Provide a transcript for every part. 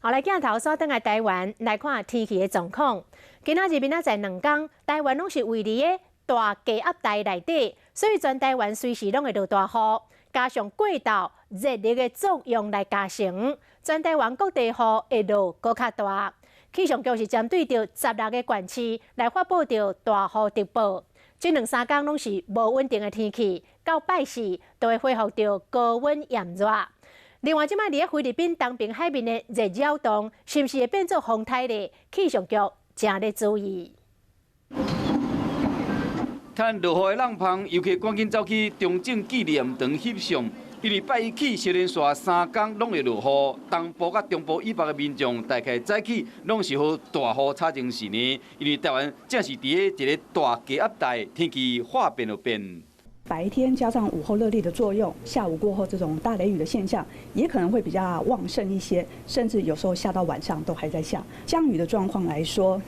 后来镜头锁登来台湾来看天气的状况。今仔日明仔载2天，台湾拢是位于的大低压带内底，所以全台湾随时拢会落大雨，加上过道热力的作用来加成，全台湾各地雨会落搁较大。气象局是针对着16个县市来发布着大雨特报。这2、3天拢是无稳定的天气，到拜四都会恢复着高温炎热。另外，即摆伫菲律宾东边海面的热扰动，是毋是会变作风台呢？气象局正咧注意。看落雨的人旁，尤其赶紧走去中正纪念堂翕相，因为拜一起小连续3天拢会落雨，东部甲中部以北的民众大概早起拢是好大雨吵成是呢，因为台湾正是伫一个大低压带，天气化变就变。白天加上午后热力的作用，下午过后这种大雷雨的现象也可能会比较旺盛一些，甚至有时候下到晚上都还在下。降雨的状况来说，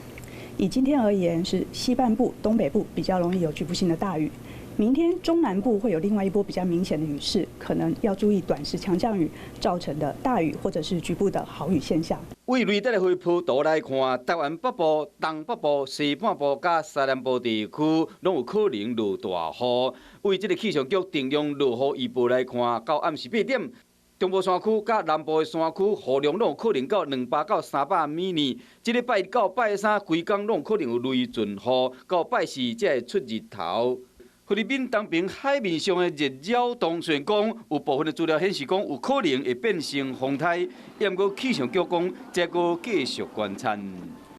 以今天而言是西半部、东北部比较容易有局部性的大雨。明天中南部会有另外一波比较明显的雨势，可能要注意短时强降雨造成的大雨或者是局部的豪雨现象。为雷达的回波图来看，台湾北部、东北部、西半部甲西南部地区拢有可能落大雨。为这个气象局定量落雨预报来看，到暗时8点，中部山区甲南部的山区雨量拢有可能到200到300米呢。这礼拜到拜三规工拢有可能有雷阵雨，到拜四才会出日头。菲律宾东边海面上的热扰动，虽然讲有部分的资料显示讲有可能会变成风台，也毋过气象局讲，再个继续观察。